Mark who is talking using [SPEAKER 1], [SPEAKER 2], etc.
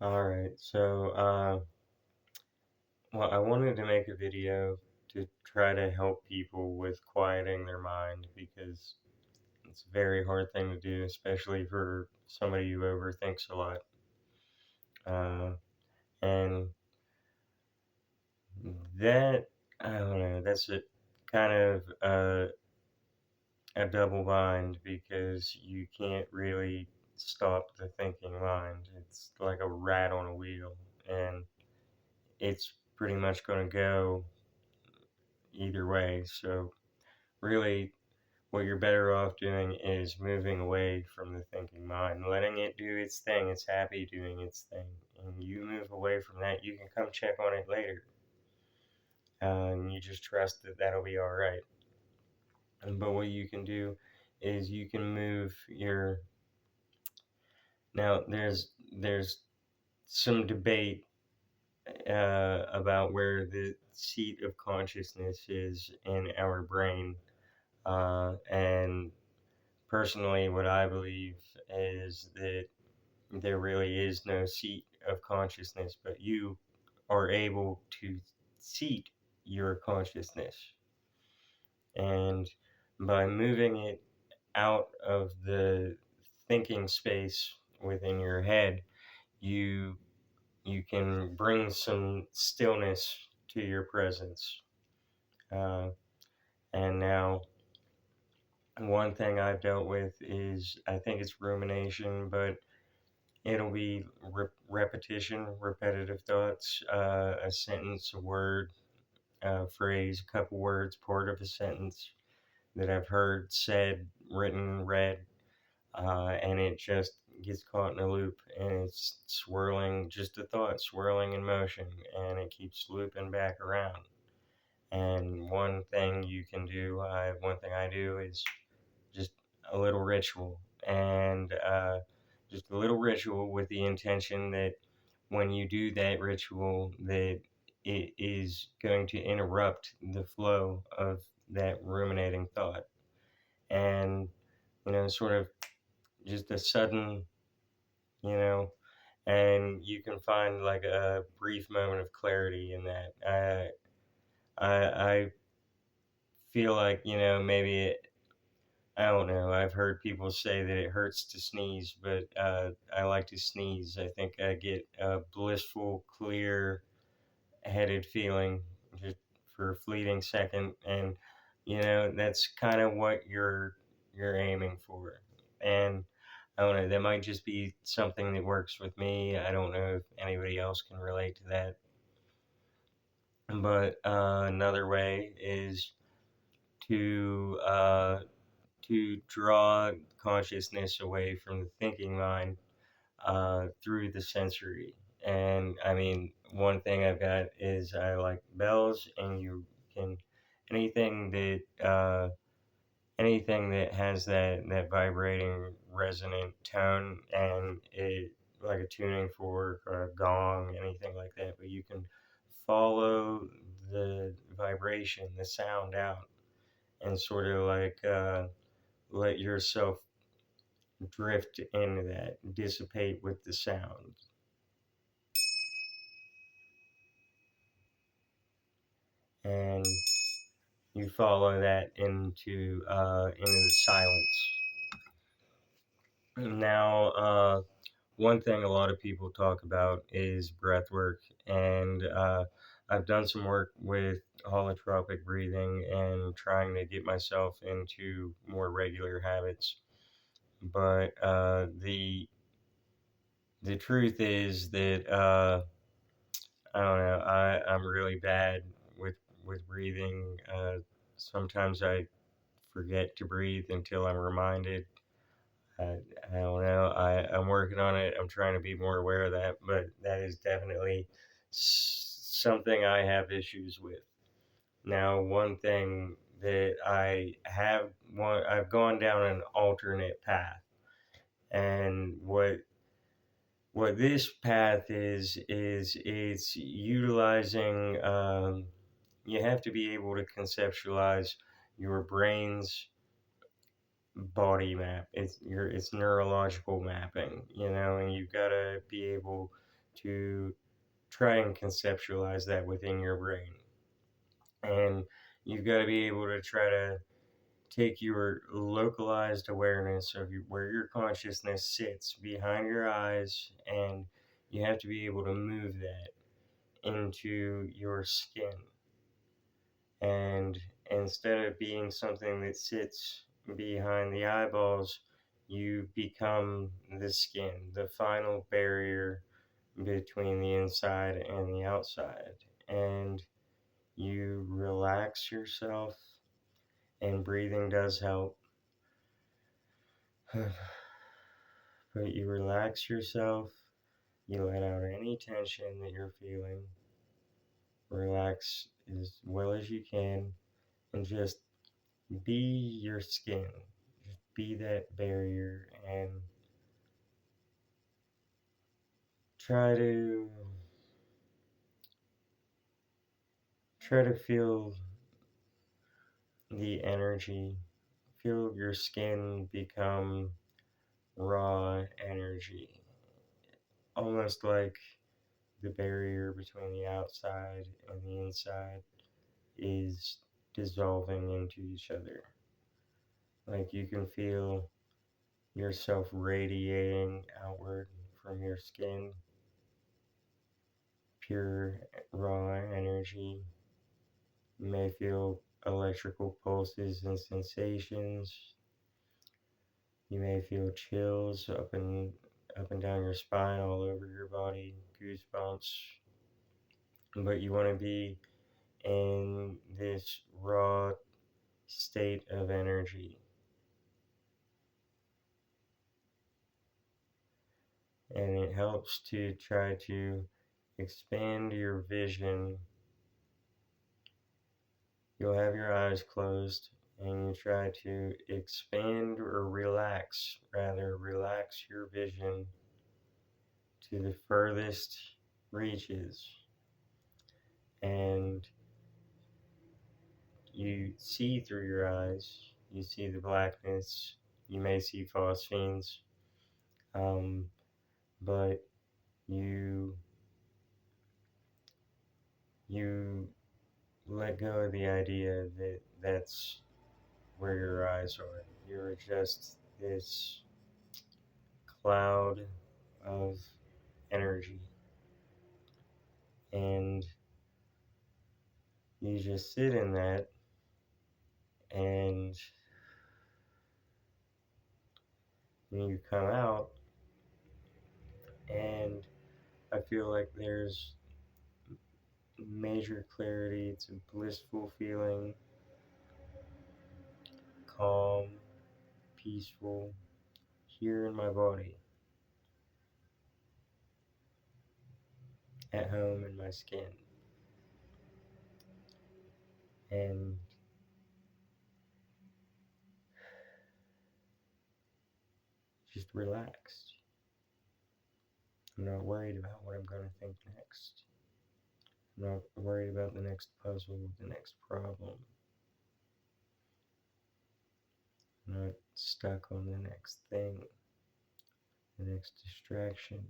[SPEAKER 1] Alright, well, I wanted to make a video to try to help people with quieting their mind because it's a very hard thing to do, especially for somebody who overthinks a lot. Uh, and that, I don't know, that's kind of a double bind because you can't really stop the thinking mind. It's like a rat on a wheel, and it's pretty much going to go either way. So, really, what you're better off doing is moving away from the thinking mind, letting it do its thing. It's happy doing its thing. And you move away from that. You can come check on it later. And you just trust that that'll be all right. But what you can do is you can move your. Now, there's some debate about where the seat of consciousness is in our brain. And personally, what I believe is that there really is no seat of consciousness, but you are able to seat your consciousness. And by moving it out of the thinking space within your head, you you can bring some stillness to your presence. Uh, and now, one thing I've dealt with is I think it's rumination, but it'll be repetition, repetitive thoughts, a sentence, a word, a phrase, a couple words, part of a sentence that I've heard, said, written, read, and it just gets caught in a loop and it's swirling, just a thought swirling in motion, and it keeps looping back around. And one thing I do is just a little ritual, and just a little ritual with the intention that when you do that ritual, that it is going to interrupt the flow of that ruminating thought, and sort of just a sudden, you know, and you can find like a brief moment of clarity in that. I feel like maybe I don't know. I've heard people say that it hurts to sneeze, but I like to sneeze. I think I get a blissful, clear-headed feeling just for a fleeting second, and that's kind of what you're aiming for. And I don't know. That might just be something that works with me. I don't know if anybody else can relate to that. But another way is to draw consciousness away from the thinking mind through the sensory. And I mean, one thing I've got is I like bells, and you can anything that anything that has that vibrating resonant tone, and it like a tuning fork or a gong, anything like that. But you can follow the vibration, the sound out, and sort of like let yourself drift into that, dissipate with the sound, and you follow that into the silence. Now, one thing a lot of people talk about is breath work, and I've done some work with holotropic breathing and trying to get myself into more regular habits. But the truth is that I don't know. I'm really bad with breathing. Sometimes I forget to breathe until I'm reminded. I, I don't know. I'm working on it. I'm trying to be more aware of that, but that is definitely something I have issues with. Now, one thing that I've gone down an alternate path, and what this path is it's utilizing. You have to be able to conceptualize your brain's body map. It's neurological mapping, and you've got to be able to try and conceptualize that within your brain. And you've got to be able to try to take your localized awareness of where your consciousness sits behind your eyes, and you have to be able to move that into your skin. And instead of being something that sits behind the eyeballs, you become the skin, the final barrier between the inside and the outside. And you relax yourself, and breathing does help. But you relax yourself, you let out any tension that you're feeling, relax as well as you can, and just be your skin. Just be that barrier and try to feel the energy. Feel your skin become raw energy. Almost like the barrier between the outside and the inside is dissolving into each other. Like you can feel yourself radiating outward from your skin, pure raw energy. You may feel electrical pulses and sensations. You may feel chills up and down your spine, all over your body, goosebumps. But you want to be in this raw state of energy. And it helps to try to expand your vision. You'll have your eyes closed and you try to expand or relax, rather, relax your vision to the furthest reaches. And you see through your eyes, you see the blackness, you may see phosphenes, but you you let go of the idea that that's where your eyes are. You're just this cloud of energy, and you just sit in that, and you come out, and I feel like there's major clarity. It's a blissful feeling, calm, peaceful, here in my body, at home in my skin, and just relaxed. I'm not worried about what I'm going to think next. I'm not worried about the next puzzle, the next problem. I'm not stuck on the next thing, the next distraction.